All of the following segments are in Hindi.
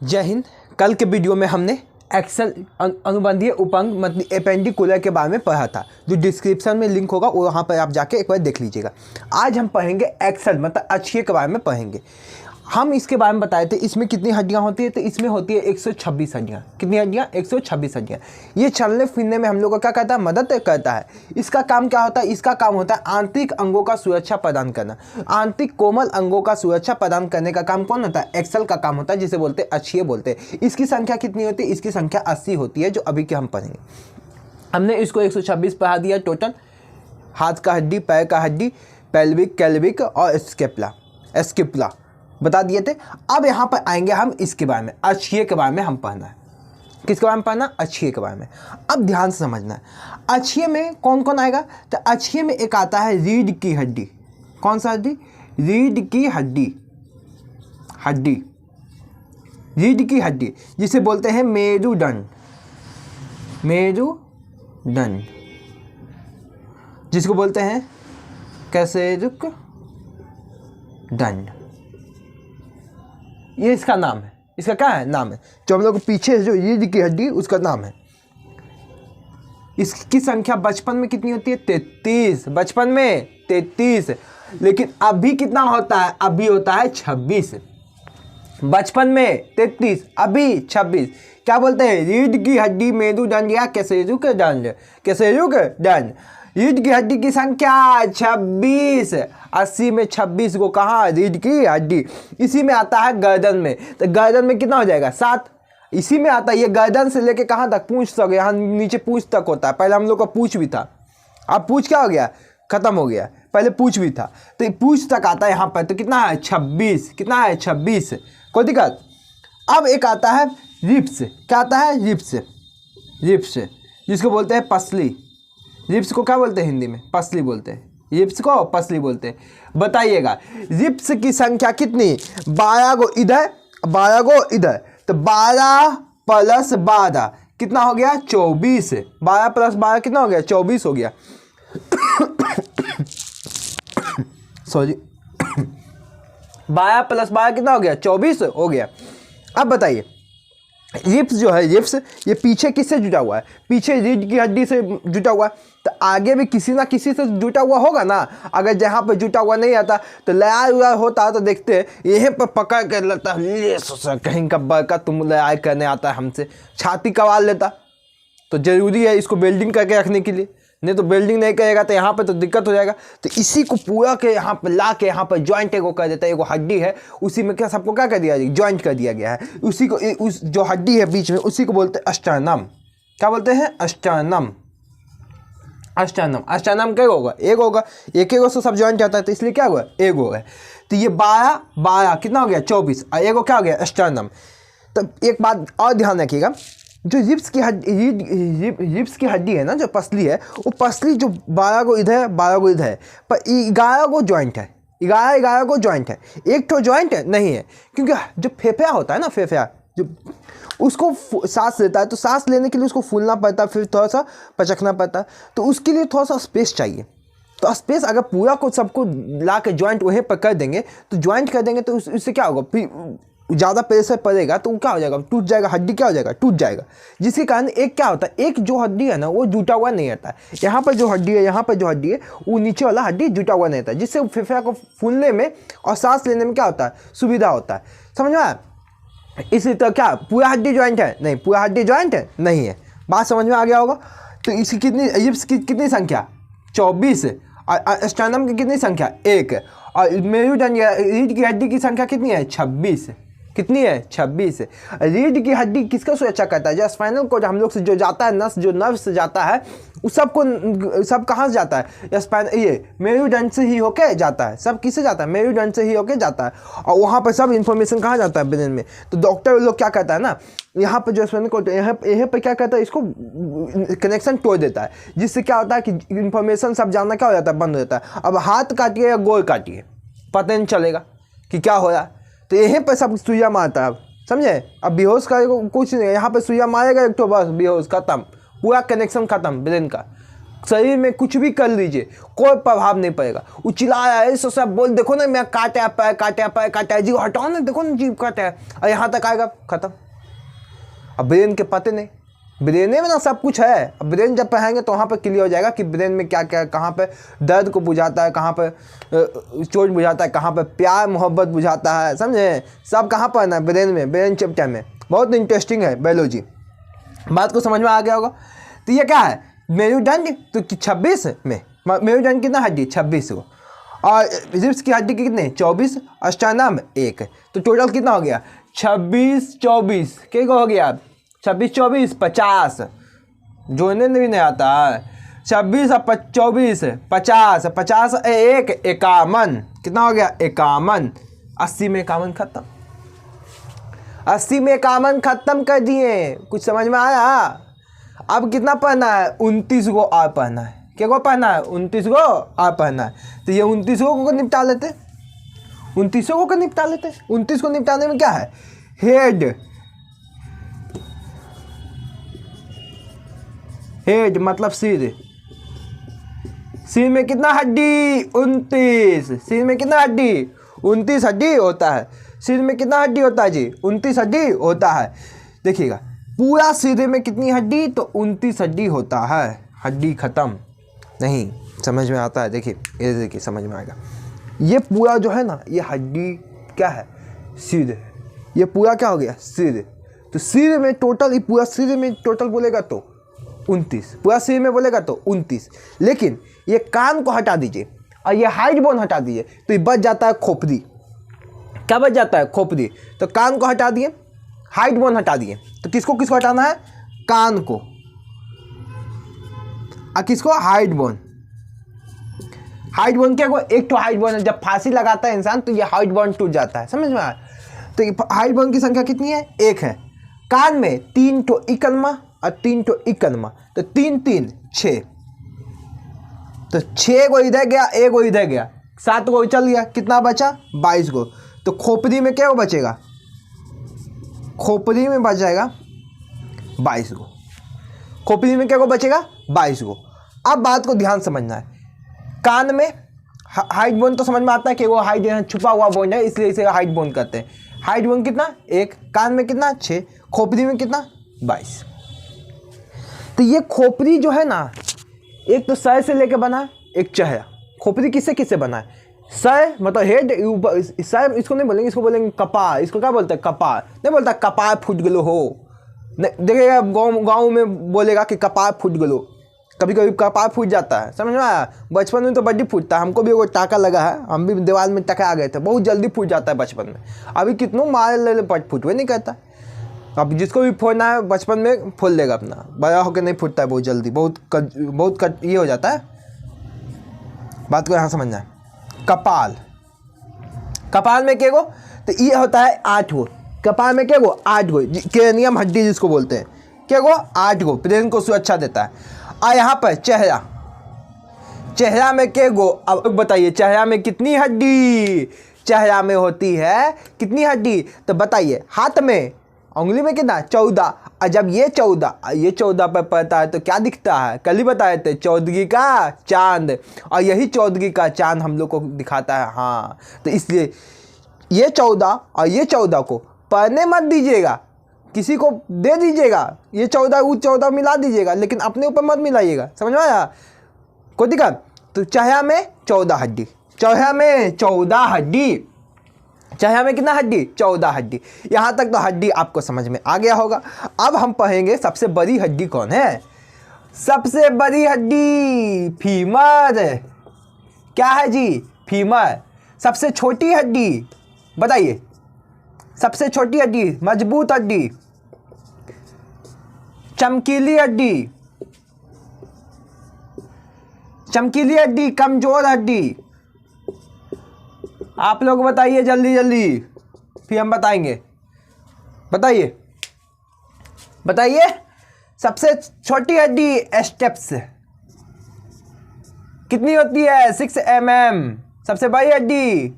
जय हिंद। कल के वीडियो में हमने एक्सेल अनुबंधीय उपांग मतलब एपेंडिकुलर के बारे में पढ़ा था, जो डिस्क्रिप्शन में लिंक होगा वो वहाँ पर आप जाके एक बार देख लीजिएगा। आज हम पढ़ेंगे एक्सेल मतलब अक्षीय के बारे में पढ़ेंगे। हम इसके बारे में बताए थे इसमें कितनी हड्डियाँ होती है, तो इसमें होती है 126 हड्डियाँ। कितनी हड्डियाँ? 126 हड्डियाँ। ये चलने फिरने में हम लोग को क्या करता है? मदद करता है। इसका काम क्या होता है? इसका काम होता है आंतरिक अंगों का सुरक्षा प्रदान करना। आंतरिक कोमल अंगों का सुरक्षा प्रदान करने का काम कौन होता है? एक्सेल का काम होता है, जिसे बोलते हैं अक्षीय बोलते हैं। इसकी संख्या कितनी होती है? इसकी संख्या 80 होती है, जो अभी के हम पढ़ेंगे। हमने इसको 126 पढ़ा दिया टोटल। हाथ का हड्डी, पैर का हड्डी, पेल्विक, कैल्विक और स्किपुला बता दिए थे। अब यहाँ पर आएंगे हम इसके बारे में, अक्षीय के बारे में हम पढ़ना है। किसके बारे में पढ़ना? अक्षीय के बारे में। अब ध्यान से समझना है अक्षीय में कौन कौन आएगा। तो अक्षीय में एक आता है रीढ़ की हड्डी। कौन सा हड्डी? रीढ़ की हड्डी। रीढ़ की हड्डी जिसे बोलते हैं मेरुदंड। मेरुदंड जिसको बोलते हैं कशेरुक दंड। ये इसका नाम है। इसका क्या है? नाम है। जो हम लोग पीछे जो रीढ़ की हड्डी उसका नाम है। इसकी संख्या बचपन में कितनी होती है? 33। बचपन में 33, लेकिन अभी कितना होता है? अभी होता है 26। बचपन में 33, अभी 26। क्या बोलते हैं? रीढ़ की हड्डी, मेरुदंड या कशेरुक दंड। कशेरुक दंड। रीढ़ की हड्डी की संख्या 26। 80 में 26 को कहा? रीढ़ की हड्डी। इसी में आता है गर्दन में। तो गर्दन में कितना हो जाएगा? 7। इसी में आता है ये गर्दन से लेके कहाँ तक? पूंछ तक। यहाँ नीचे पूंछ तक होता है। पहले हम लोग का पूंछ भी था, अब पूंछ क्या हो गया? खत्म हो गया। पहले पूंछ भी था, तो पूंछ तक आता है यहाँ पर। तो कितना है? 26। कितना है? 26। कोई दिक्कत? अब एक आता है रिब्स। क्या आता है? रिब्स जिसको बोलते हैं पसली। रिब्स को क्या बोलते हैं हिंदी में? पसली बोलते हैं। रिब्स को पसली बोलते हैं। बताइएगा रिब्स की संख्या कितनी? 12 को इधर, 12 को इधर। तो 12 + 12 कितना हो गया? 24। 12 + 12 कितना हो गया? 24 हो गया। सॉरी 12 + 12 कितना हो गया? 24 हो गया। अब बताइए रिब्स जो है, रिब्स ये पीछे किससे जुटा हुआ है? पीछे रीढ़ की हड्डी से जुटा हुआ है। तो आगे भी किसी ना किसी से जुटा हुआ होगा ना। अगर जहाँ पर जुटा हुआ नहीं आता तो लड़ाई उड़ाई होता तो देखते हैं यहीं पर पकड़ कर लेता, कहीं का बड़का तुम लड़ाई करने आता है हमसे, छाती कवाल लेता। तो ज़रूरी है इसको वेल्डिंग करके रखने के लिए, नहीं तो वेल्डिंग नहीं करेगा तो यहाँ पे तो दिक्कत हो जाएगा। तो इसी को पूरा के यहाँ पर ला के यहाँ पर जॉइंट एगो कर देता है। एगो हड्डी है, उसी में क्या सबको क्या कर दिया गया? जॉइंट कर दिया गया है। उसी को उस जो हड्डी है बीच में, उसी को बोलते हैं अस्टर्नम। क्या बोलते हैं? अस्टर्नम। अस्टर्नम क्या होगा? एक होगा। एक से सब जॉइंट जाता है, तो इसलिए क्या हुआ? एक हो गया। तो ये 12 कितना हो गया? 24। और एगो क्या हो गया? अस्टर्नम। तो एक बात और ध्यान रखिएगा, जो रिब्स की हड्डी है ना, जो पसली है, वो पसली जो 12 को इधर है, 12 को इधर है, पर 11 को जॉइंट है। 11 को जॉइंट है। एक तो जॉइंट है नहीं है, क्योंकि जो फेफड़ा होता है ना, फेफड़ा जो उसको सांस लेता है, तो सांस लेने के लिए उसको फूलना पड़ता है, फिर थोड़ा सा पचकना पड़ता है। तो उसके लिए थोड़ा सा स्पेस चाहिए। तो स्पेस अगर पूरा को सबको ला के जॉइंट वहीं पर कर देंगे, तो जॉइंट कर देंगे तो उससे क्या होगा? फिर ज़्यादा प्रेशर पड़ेगा तो क्या हो जाएगा? टूट जाएगा। हड्डी क्या हो जाएगा? टूट जाएगा। जिसके कारण एक क्या होता है, एक जो हड्डी है ना वो जुटा हुआ नहीं रहता है। यहाँ पर जो हड्डी है, यहाँ पर जो हड्डी है, वो नीचे वाला हड्डी जुटा हुआ नहीं रहता है, जिससे फेफड़ा को फूलने में और सांस लेने में क्या होता है? सुविधा होता है। समझ में आया? इसी तरह क्या पूरा हड्डी जॉइंट है? नहीं, पूरा हड्डी जॉइंट है नहीं है। बात समझ में आ गया होगा। तो इसकी कितनी रिब्स की कितनी संख्या? 24। और स्टर्नम की कितनी संख्या? 1। और मेरुदंड या रीढ़ की हड्डी की संख्या कितनी है? 26। कितनी है? 26। रीढ़ की हड्डी किसका सुरक्षा करता है? जो स्पाइनल कोड हम लोग से जो जाता है, नस जो नर्व से जाता है, उस सब कहाँ से जाता है? ये मेरुदंड से ही होके जाता है। सब किससे जाता है? मेरुदंड से ही होके जाता है। और वहाँ पर सब इन्फॉर्मेशन कहाँ जाता है? ब्रेन में। तो डॉक्टर लोग क्या करता है ना, यहाँ पर जो स्पाइनल कोड यहाँ पर क्या करता है? इसको कनेक्शन तोड़ देता है, जिससे क्या होता है कि इन्फॉर्मेशन सब जानना क्या हो जाता है? बंद हो जाता है। अब हाथ काटिए या गोड़ काटिए, पता नहीं चलेगा कि क्या हो रहा है। तो यहीं पर सब सुइया मारता है। अब समझे? अब बेहोश का कुछ नहीं, यहाँ पे सुइया मारेगा एक तो बस बेहोश, खत्म, पूरा कनेक्शन खत्म ब्रेन का। शरीर में कुछ भी कर लीजिए कोई प्रभाव नहीं पड़ेगा। वो चिल्लाया ऐसा सब बोल, देखो ना मैं काटा पैर काटा पैर काटा, जीव हटाओ ना, देखो ना जीव काटा है, और यहाँ तक आएगा खत्म। अब ब्रेन के पते नहीं, ब्रेन में ना सब कुछ है। अब ब्रेन जब पढ़ाएंगे तो वहाँ पर क्लियर हो जाएगा कि ब्रेन में क्या क्या, कहाँ पे दर्द को बुझाता है, कहाँ पे चोट बुझाता है, कहाँ पे प्यार मोहब्बत बुझाता है, समझे, सब कहाँ पर ना ब्रेन में, ब्रेन चैप्टर में। बहुत इंटरेस्टिंग है बायोलॉजी, बात को समझ में आ गया होगा। तो ये क्या है, मेरुदंड तो 26 में, मेरुदंड कितना हड्डी 26 को, और रिब्स की हड्डी कितने 24, अस्टानम 1, तो टोटल कितना हो गया 26 24, क्या हो गया 26 24 50, जोड़ने भी नहीं आता है। 26 और 24 50, 50 1 51, कितना हो गया 51, 80 में 51 खत्म, 80 में 51 खत्म कर दिए। कुछ समझ में आया। अब कितना पढ़ना है 29 को और पढ़ना है, क्या को पढ़ना है 29 को और पढ़ना है। तो ये 29 को निपटा लेते, 29 को निपटा लेते। 29 को निपटाने में क्या है, हेड मतलब सिर, सिर में कितना हड्डी 29, सिर में कितना हड्डी 29 हड्डी होता है। सिर में कितना हड्डी होता है जी 29 हड्डी होता है। देखिएगा पूरा सिर में कितनी हड्डी, तो 29 हड्डी होता है। हड्डी खत्म नहीं, समझ में आता है। देखिए ये देखिए समझ में आएगा। ये पूरा जो है ना, ये हड्डी क्या है सिर है, ये पूरा क्या हो गया सिर। तो सिर में टोटल, ये पूरा सिर में टोटल बोलेगा तो 29, पूरा सिर में बोलेगा तो 29। लेकिन ये कान को हटा दीजिए और ये हाइट बोन हटा दीजिए तो ये बच जाता है खोपड़ी। क्या बच जाता है खोपड़ी। तो कान को हटा दिए, हाइट बोन हटा दिए, तो किसको किसको हटाना है, कान को, और किसको हाइट बोन। हाइट बोन क्या, एक तो हाइट बोन है, जब फांसी लगाता है इंसान तो ये हाइट बोन टूट जाता है, समझ में आया। तो हाइट बोन की संख्या कितनी है, 1 है। कान में 3 तो इकनमा और 3 तो इकनमा, तो 3 3 6, तो 6 को इधर गया, 1 को इधर गया, 7 को चल गया, कितना बचा 22 को। तो खोपड़ी में क्या बचेगा, खोपड़ी में बच जाएगा 22 को, खोपड़ी में क्या को बचेगा 22 को। अब बात को ध्यान समझना है, कान में हाइट बोन तो समझ में आता है कि वो हाइट छुपा हुआ बोन है, इसलिए इसे हाइट बोन कहते हैं। हाइट बोन कितना 1, कान में कितना 6, खोपड़ी में कितना 22। तो ये खोपड़ी जो है ना, एक तो सर से लेके बना है, एक चेहरा। खोपड़ी किससे किससे बना है, सर मतलब हेड, सर इसको नहीं बोलेंगे, इसको बोलेंगे कपार। इसको क्या बोलते हैं, कपार नहीं बोलता कपार फूट गलो हो, देखिएगा गाँव में बोलेगा कि कपार फूट गलो, कभी कभी कपार फूट जाता है, समझ में आया। बचपन में तो बड्डी फूटता है, हमको भी वो टाका लगा है, हम भी दीवार में टका आ गए थे, बहुत जल्दी फूट जाता है बचपन में। अभी कितनों मार ले पट फूटवे नहीं कहता। अब जिसको भी फोड़ना है बचपन में फोड़ लेगा अपना, बड़ा होकर नहीं फूटता है बहुत जल्दी, बहुत ये हो जाता है। बात को यहाँ समझना है। कपाल, कपाल में क्या गो, तो ये होता है 8 गो, कपाल में क्या गो 8 गो, क्रेनियम हड्डी जिसको बोलते हैं, क्या गो 8 गो, ब्रेन को सुरक्षा देता है। और यहाँ पर चेहरा, चेहरा में क्या गो, अब बताइए चेहरा में कितनी हड्डी, चेहरा में होती है कितनी हड्डी, तो बताइए। हाथ में उंगली में कितना 14, और जब ये 14 पर पड़ता है तो क्या दिखता है, कल ही बताए थे चौदगी का चांद, और यही चौदगी का चांद हम लोग को दिखाता है। हाँ, तो इसलिए ये 14 और ये 14 को पढ़ने मत दीजिएगा, किसी को दे दीजिएगा, ये 14 वो 14 मिला दीजिएगा, लेकिन अपने ऊपर मत मिलाइएगा, समझ में आया, कोई दिक्कत। तो चेहरा में 14 हड्डी, चेहरा में 14 हड्डी, चेहरा में कितना हड्डी 14 हड्डी। यहाँ तक तो हड्डी आपको समझ में आ गया होगा। अब हम पढ़ेंगे सबसे बड़ी हड्डी कौन है। सबसे बड़ी हड्डी फीमर। क्या है जी, फीमर। सबसे छोटी हड्डी बताइए, सबसे छोटी हड्डी, मजबूत हड्डी, चमकीली हड्डी, चमकीली हड्डी, कमजोर हड्डी। आप लोग बताइए जल्दी जल्दी, फिर हम बताएंगे। बताइए बताइए। सबसे छोटी हड्डी स्टेप्स कितनी होती है 6 mm। सबसे बड़ी हड्डी,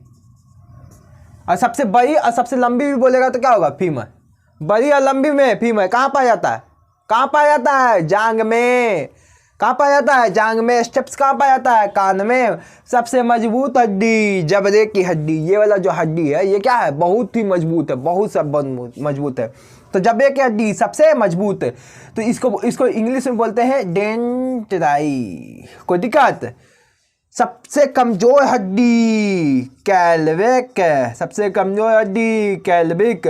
और सबसे बड़ी और सबसे लंबी भी बोलेगा तो क्या होगा फीमर। बड़ी और लंबी में फीमर कहाँ पाया जाता है, कहाँ पाया जाता है, जांग में। कहाँ पाया जाता है? जांघ में। स्टेप्स कहाँ पाया जाता है? कान में। सबसे मजबूत हड्डी जबड़े की हड्डी। ये वाला जो हड्डी है ये क्या है? बहुत ही मजबूत है, बहुत सब मजबूत है। तो जबड़े की हड्डी सबसे मजबूत है, तो इसको इंग्लिश में बोलते हैं डेंटराई। कोई दिक्कत? सबसे कमजोर हड्डी कैल्विक। सबसे कमजोर हड्डी कैल्विक।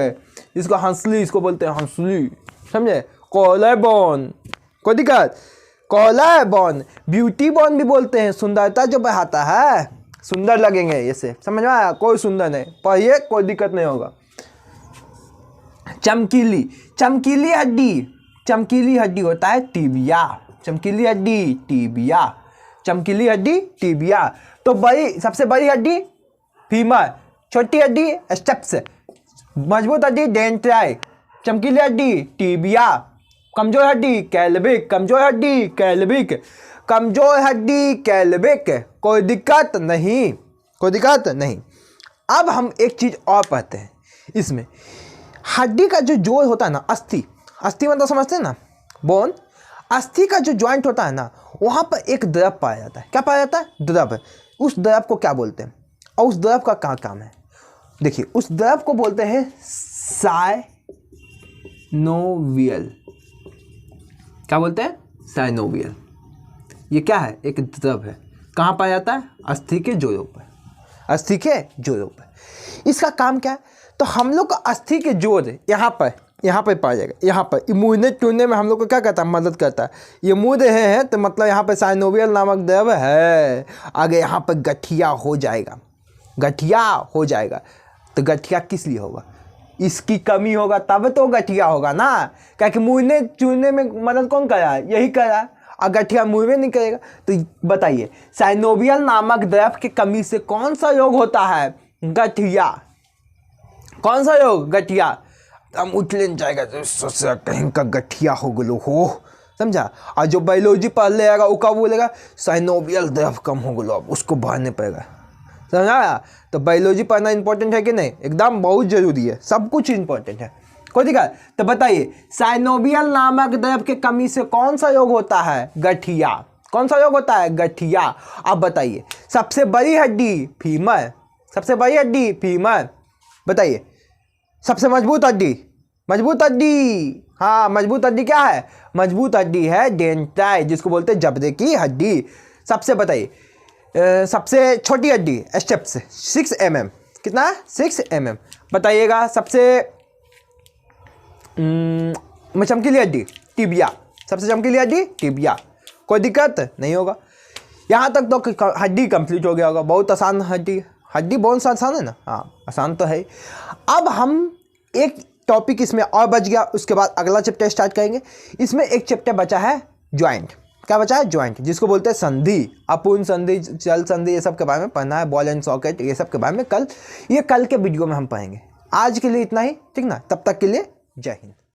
इसको हंसली, इसको बोलते हैं हंसली, समझे? कॉलरबोन। कोई दिक्कत? कॉलरबोन। ब्यूटी बोन भी बोलते हैं, सुंदरता जो बढ़ाता है, सुंदर लगेंगे ऐसे, समझ में आया? कोई सुंदर नहीं, पढ़िए, कोई दिक्कत नहीं होगा। चमकीली। चमकीली हड्डी, चमकीली हड्डी होता है टिबिया। चमकीली हड्डी टिबिया। चमकीली हड्डी टिबिया। तो बड़ी, सबसे बड़ी हड्डी फीमर, छोटी हड्डी स्टेप्स, मजबूत हड्डी डेंट्राई, चमकीली हड्डी टिबिया, कमजोर हड्डी कैल्विक। कमजोर हड्डी कैल्विक। कमजोर हड्डी कैल्विक। कोई दिक्कत नहीं, कोई दिक्कत नहीं। अब हम एक चीज और पढ़ते हैं इसमें। हड्डी का जो जोड़ होता है ना, अस्थि, अस्थि मतलब समझते हैं ना, बोन। अस्थि का जो जॉइंट होता है ना, वहाँ पर एक द्रव पाया जाता है। क्या पाया जाता है? द्रव। उस द्रव को क्या बोलते हैं और उस द्रव का क्या काम है? देखिए, उस द्रव को बोलते हैं साइनोवियल। क्या बोलते हैं? साइनोवियल। ये क्या है? एक द्रव है। कहाँ पाया जाता है? अस्थि के जोड़ों पर। अस्थि के जोड़ों पर। इसका काम क्या है? तो हम लोग का अस्थि के जोड़ यहाँ पर पाया जाएगा। यहाँ पर मुड़ने टूटने में हम लोग को क्या करता है? मदद करता है। ये मुड़ रहे हैं तो मतलब यहाँ पर साइनोवियल नामक द्रव है। आगे यहाँ पर गठिया हो जाएगा, गठिया हो जाएगा। तो गठिया किस लिए होगा? इसकी कमी होगा तब तो गठिया होगा ना, क्योंकि मुड़ने चूरने में मदद कौन करा? यही करा। और गठिया मुड़वे नहीं करेगा। तो बताइए, साइनोवियल नामक द्रव की कमी से कौन सा रोग होता है? गठिया। कौन सा रोग? गठिया। हम उठले जाएगा तो सोचा कहीं का गठिया हो गलो हो, समझा? और जो बायोलॉजी पढ़ लेगा वो क्या बोलेगा? साइनोवियल द्रव कम हो गलो, अब उसको भरने पड़ेगा, समझा? तो बायोलॉजी पढ़ना इंपॉर्टेंट है कि नहीं? एकदम बहुत जरूरी है, सब कुछ इंपॉर्टेंट है। कोई दिक्कत? तो बताइए, साइनोवियल नामक द्रव के कमी से कौन सा रोग होता है? गठिया। कौन सा रोग होता है? गठिया। अब बताइए, सबसे बड़ी हड्डी फीमर। सबसे बड़ी हड्डी फीमर। बताइए, सबसे मजबूत हड्डी? मजबूत हड्डी, हाँ, मजबूत हड्डी क्या है? मजबूत हड्डी है डेंट्राई, जिसको बोलते हैं जबड़े की हड्डी। सबसे बताइए, सबसे छोटी हड्डी स्टेप्स 6 mm। कितना? 6 mm। बताइएगा, सबसे चमकीली हड्डी टिबिया। सबसे चमकीली हड्डी टिबिया। कोई दिक्कत नहीं होगा। यहाँ तक तो हड्डी कंप्लीट हो गया होगा। बहुत आसान हड्डी, हड्डी बहुत आसान है ना? हाँ, आसान तो है। अब हम एक टॉपिक इसमें और बच गया, उसके बाद अगला चैप्टर स्टार्ट करेंगे। इसमें एक चैप्टर बचा है ज्वाइंट। क्या बचा है? ज्वाइंट, जिसको बोलते हैं संधि, अपूर्ण संधि, चल संधि, ये सब के बारे में पढ़ना है। बॉल एंड सॉकेट, ये सब के बारे में कल के वीडियो में हम पढ़ेंगे। आज के लिए इतना ही, ठीक ना? तब तक के लिए जय हिंद।